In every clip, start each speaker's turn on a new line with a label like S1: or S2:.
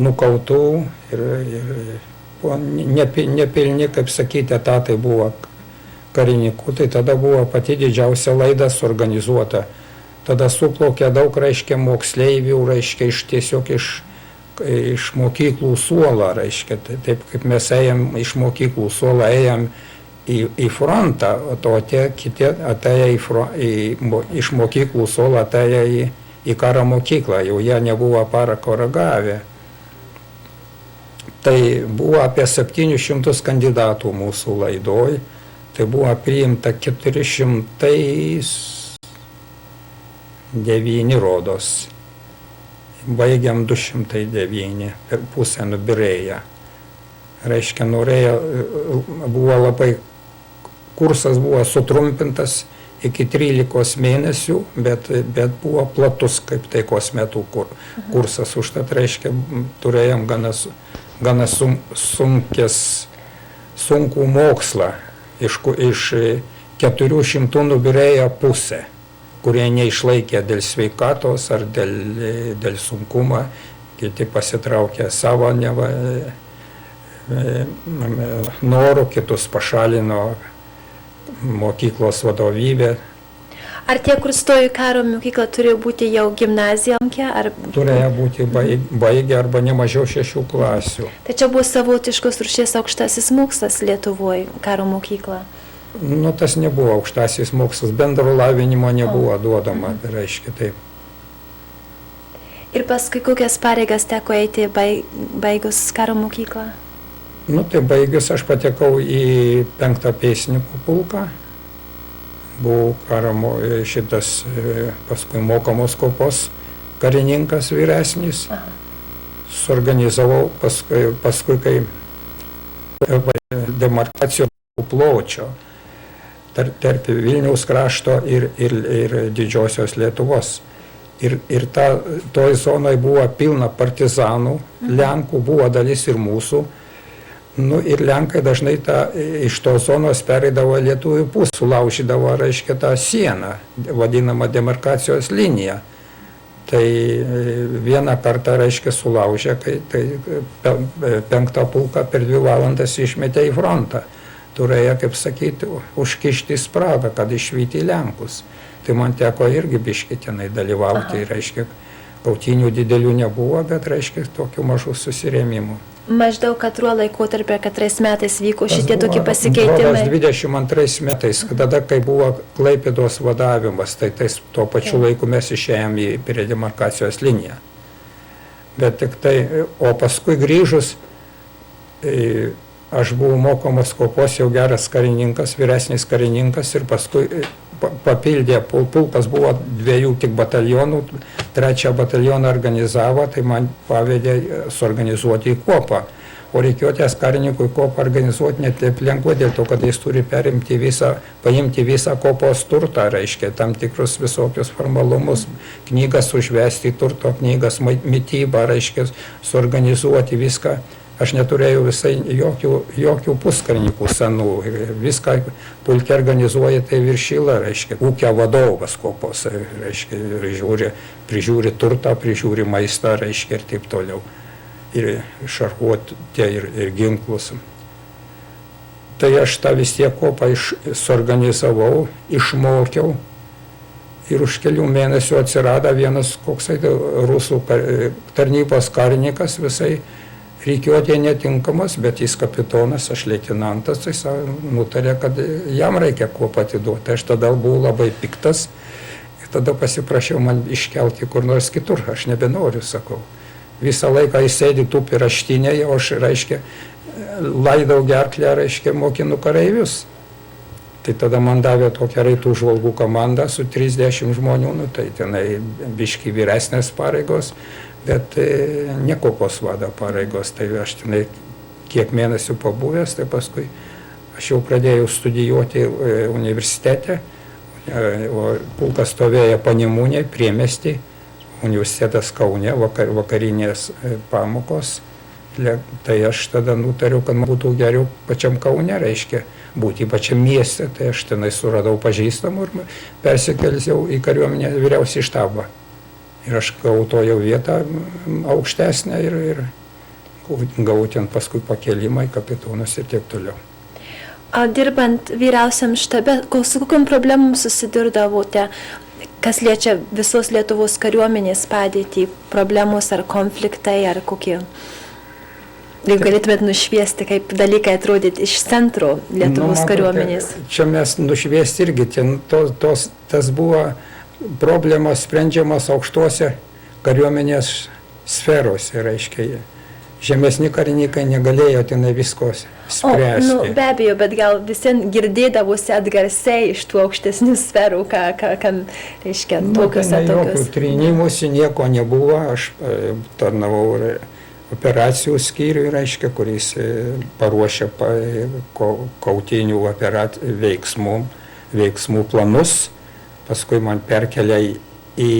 S1: nukautų ir buvo nepilni, kaip sakyti, etatai buvo karininkų, tai tada buvo pati didžiausia laida suorganizuota. Tada suplaukė daug, reiškia, moksleivių, reiškia, tiesiog iš mokyklų suolo, reiškia, taip kaip mes ėjom iš mokyklų suolo, ėjom į frontą, o tie kiti atėjo iš mokyklų suolo, atėjo į karo mokyklą, jau jie nebuvo parako ragavę. Tai buvo apie 700 kandidatų mūsų laidoj, tai buvo priimta 409 rodos. Baigiam 209, per pusę nubirėję. Reiškia, buvo labai, kursas buvo sutrumpintas iki 13 mėnesių, bet buvo platus kaip taikos metų kursas. Užtat, reiškia, turėjom gana sunkų mokslą. Iš 400 nubirėjo pusę, kurie neišlaikė dėl sveikatos ar dėl sunkumo, kiti pasitraukė savo norų, kitus pašalino mokyklos vadovybė.
S2: Ar tie, kur stojo į karo mokyklą, turėjo būti jau gimnazijoje?
S1: Turėjo būti baigę arba ne mažiau 6 klasių.
S2: Tai čia buvo savotiškos rūšies aukštasis mokslas Lietuvoje, karo mokykla?
S1: Nu, tas nebuvo aukštasis mokslas, bendro lavinimo nebuvo duodama, reiškia taip.
S2: Ir paskui kokias pareigas teko eiti baigus karo mokyklą?
S1: Nu, tai baigus aš patekau į 5 pėstininkų pulką. Buvau šitas paskui mokamos kopos karininkas vyresnis. Suorganizavau paskui kai demarkacijų pločio tarp Vilniaus krašto ir didžiosios Lietuvos. Ir toj zonai buvo pilna partizanų, Lenkų buvo dalis ir mūsų. Nu, ir Lenkai dažnai iš tos zonos pereidavo lietuvių pusę, sulaužydavo, reiškia, tą sieną, vadinamą demarkacijos liniją. Tai vieną kartą, reiškia, sulaužė, kai 5 pulką per 2 valandas išmetė į frontą. Turėjo, kaip sakyti, užkišti spragą, kad išvyti Lenkus. Tai man teko irgi biškį tenai dalyvauti, reiškia, kautynių didelių nebuvo, bet, reiškia, tokių mažų susirėmimų.
S2: Maždaug katruo laikotarpio, katrais metais vyko šitie tokie pasikeitimai?
S1: 22 metais, tada, kai buvo Klaipėdos vadavimas, tai tuo pačiu laiku mes išėjom prie demarkacijos liniją. Bet tik tai, o paskui grįžus, aš buvau mokomas kopos, jau geras karininkas, vyresnis karininkas, ir paskui papildė, pulkas buvo 2 tik batalionų, 3 batalioną organizavo, tai man pavedė suorganizuoti į kopą. O reikėjo ties karininkui kopą organizuoti net taip lengva, dėl to, kad jis turi paimti visą kopos turtą, reiškia, tam tikrus visokius formalumus, knygas užvesti, turto knygas, mitybą, reiškia, suorganizuoti viską. Aš neturėjau visai jokių puskarininkų senų. Viską pulke organizuoja tai viršila, reiškia, ūkio vadovas kopos, reiškia, prižiūri turtą, prižiūri maistą, reiškia, ir taip toliau. Ir šarvuotė ir ginklus. Tai aš tą vis tiek kopą suorganizavau, išmokiau. Ir už kelių mėnesių atsirado vienas koksai rusų tarnybos karininkas visai, rikiuotė netinkamas, bet jis kapitonas, aš leitenantas, tai nutarė, kad jam reikia kuo atiduoti. Aš tada buvau labai piktas ir tada pasiprašiau man iškelti kur nors kitur. Aš nebenoriu, sakau. Visą laiką jis sėdi tupi raštinėje, o aš, reiškia, laidau gerklę, reiškia, mokinu kareivius. Tai tada man davė tokią raitų žvalgų komandą su 30 žmonių, nu, tai tenai biški vyresnės pareigos, bet ne kopos vado pareigos. Tai aš tenai kiek mėnesių pabuvęs, tai paskui aš jau pradėjau studijuoti universitete, o pulkas stovėjo Panemunėje, priemiesty, universitetas Kaune, vakarinės pamokos. Tai aš tada nutariau, kad man būtų geriau pačiam Kaune, reiškia, būti pačiam mieste. Tai aš tenai suradau pažįstamų ir persikėliau į kariuomenę vyriausiąjį štabą. Ir aš gavau to jau vietą aukštesnę ir gavau ten paskui pakelimą į kapitonus ir taip toliau.
S2: O dirbant vyriausiam štabe, su kokiam problemom susidurdavote, kas liečia visos Lietuvos kariuomenės padėtį, problemos ar konfliktai, ar kokie? Jeigu galėtumėt nušviesti, kaip dalykai atrodyti iš centro Lietuvos kariuomenės.
S1: Čia mes nušviesti irgi, tas buvo problemos sprendžiamas aukštose kariuomenės sferose, reiškia. Žemesni karininkai negalėjo tenai visko spręsti.
S2: Be abejo, bet gal visi girdėdavosi atgarsiai iš tų aukštesnių sferų, kam reiškia tokiuose.
S1: Jokių trinimusi nieko nebuvo, aš tarnavau operacijų skyriui, reiškia, kuris paruošia kautynių veiksmų planus, paskui man perkelia į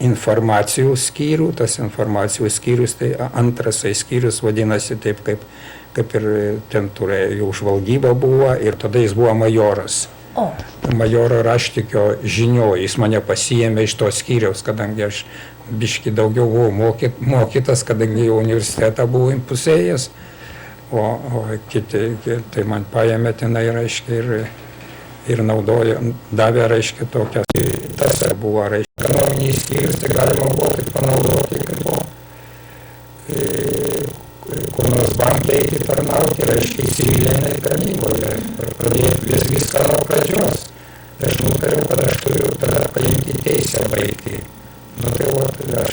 S1: informacijų skyrių, tas informacijų skyrius, tai antrasai skyrius vadinasi taip, kaip ir ten turėjo žvalgyba buvo ir tada jis buvo majoras. Majoro Raštikio žinioj, jis mane pasiėmė iš to skyriaus, kadangi aš biški daugiau buvau mokytas, kadangi jau universitetą buvau impusėjęs, o kiti, tai man paėmė tenai, reiškia, ir naudojo, davė, reiškia, tokias. Tas buvo, reiškia, ekonominiai skyrius, tai galima buvo tai panaudoti, kad buvo kur nors bankai eiti tarnauti, reiškia, civilinėje tarnyboje, pradėti viską nuo pradžios. Tai aš nutariau, kad aš turiu tada paimti teisę baigti. Tai aš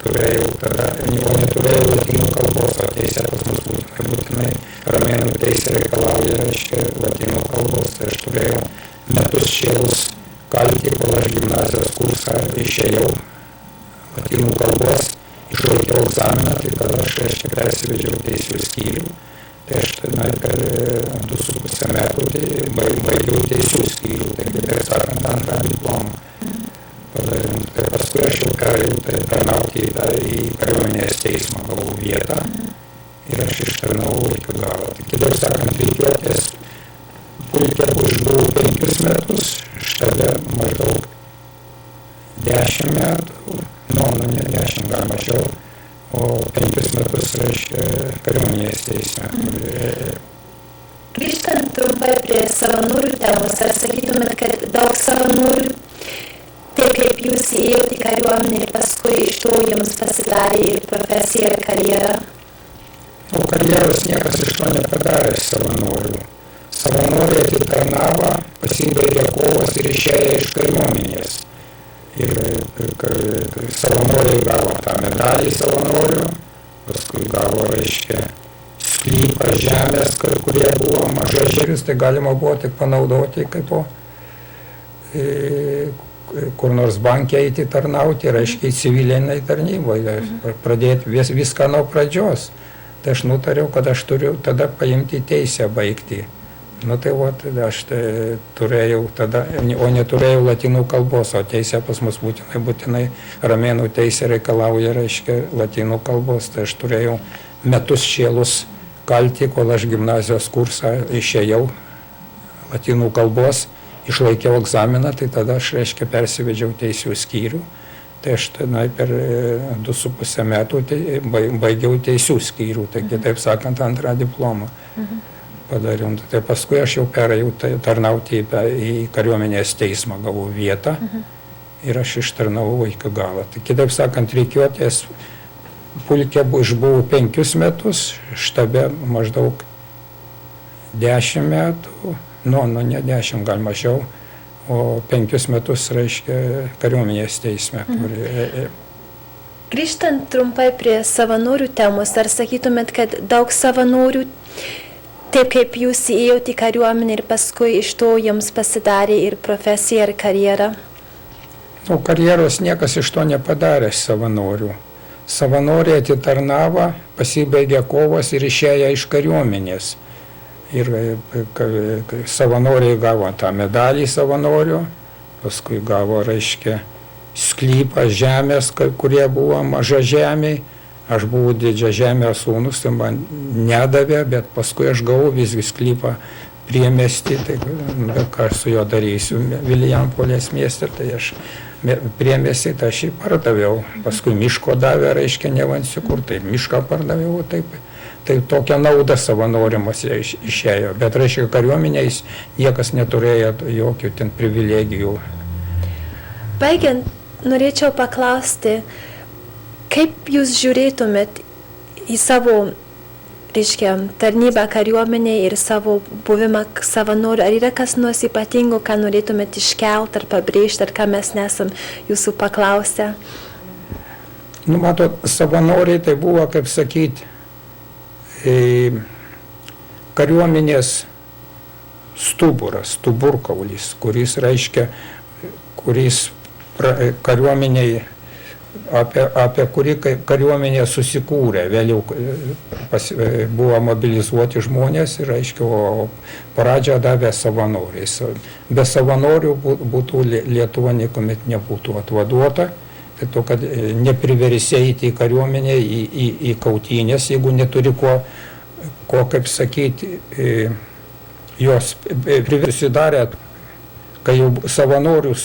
S1: turėjau tada, neturėjau lotynų kalbos, o teisė pas mus būtinai romėnų teisė reikalauja, reiškia, lotynų kalbos. Tai aš turėjau metus šėlus kalti, kol aš gimnazijos kursą išėjau lotynų kalbos, išlaikiau egzaminą, tai kad aš, reiškia, persivedžiau teisėjų skyrių. Tai aš per 2,5 metų baigiau teisėjų skyrių, tai kaip sakant, antrą diplomą. Tai paskui aš jau perėjau tarnauti į kariuomenės teismą, gavau vietą ir aš ištarnavau iki galo. Tai kitaip sakant, rikiuotės pulke išbuvau 5 metus, štabe maždaug 10 metų, ne 10, gal mažiau, o 5 metus, reiškia, kariuomenės teisme.
S2: Grįžtant trumpai prie savanorių temos, ar sakytumėt, kad daug savanorių, taip kaip jūs įėjote į kariuomenę ir paskui iš to jums pasidarė ir profesija, ir karjera?
S1: Karjeros niekas iš to nepadarė savanorių. Savanoriai atitarnavo, pasibaigė kovos ir išėjo iš kariuomenės. Ir savanoriai gavo tą medalį savanorių, paskui gavo, reiškia, sklypą žemės, kurie buvo maža žemės, tai galima buvo tik panaudoti kaip kur nors banke eiti tarnauti, reiškia, į civiliniai tarnyboje, pradėti viską nuo pradžios. Tai aš nutariau, kad aš turiu tada paimti teisę baigti. Tai aš turėjau tada, o neturėjau lotynų kalbos, o teisė pas mus būtinai romėnų teisė reikalauja, reiškia, lotynų kalbos. Tai aš turėjau metus šėlus kalti, kol aš gimnazijos kursą išėjau lotynų kalbos. Išlaikiau egzaminą, tai tada aš, reiškia, persivedžiau teisėjų skyrių. Tai aš per 2,5 metų baigiau teisėjų skyrių, tai kitaip sakant, antrą diplomą padariau. Tai paskui aš jau perėjau tarnauti į kariuomenės teismą, gavau vietą ir aš ištarnavau iki galo. Tai kitaip sakant, rikiuotės pulke išbuvau 5 metus, štabe maždaug 10 metų. Ne 10, gal mažiau, o 5 metus, reiškia, kariuomenės teisme.
S2: Grįžtant trumpai prie savanorių temos, ar sakytumėt, kad daug savanorių, taip kaip jūs įėjote į kariuomenę ir paskui iš to jums pasidarė ir profesija, ir karjera?
S1: Karjeros niekas iš to nepadarė savanorių. Savanoriai atitarnavo, pasibaigė kovos ir išėjo iš kariuomenės. Ir savanoriai gavo tą medalį savanorių, paskui gavo, reiškia, sklypą žemės, kurie buvo maža žemė. Aš buvau didžia žemės sūnus, tai man nedavė, bet paskui aš gavau visgi sklypą priemiestį, tai ką aš su juo darysiu, Vilijampolės mieste, tai aš priemėsi, tai aš jį pardaviau. Paskui miško davė, reiškia, nevansiu kur, tai mišką pardaviau, taip. Tai tokia nauda savanorimas išėjo. Bet, reiškia, kariuomeniais niekas neturėjo jokių ten privilegijų.
S2: Baigiant, norėčiau paklausti, kaip jūs žiūrėtumėt į savo, reiškia, tarnybą kariuomenėje ir savo buvimą savanoriu? Ar yra kas nors ypatingo, ką norėtumėt iškelt ar pabrėžti, ar ką mes nesam jūsų paklausę?
S1: Nu, matot, savanoriai tai buvo, kaip sakyti, kariuomenės stuburas, stuburkaulis, kuris reiškia, kariuomeniai, apie kurį kariuomenė susikūrė. Vėliau buvo mobilizuoti žmonės ir, reiškia, o pradžią davė savanoriais. Be savanorių būtų Lietuva niekuomet nebūtų atvaduota. Tai to, kad nepriversi eiti į kariuomenę, į kautynės, jeigu neturi ko kaip sakyti, jos priversidarė, kai jau savanorius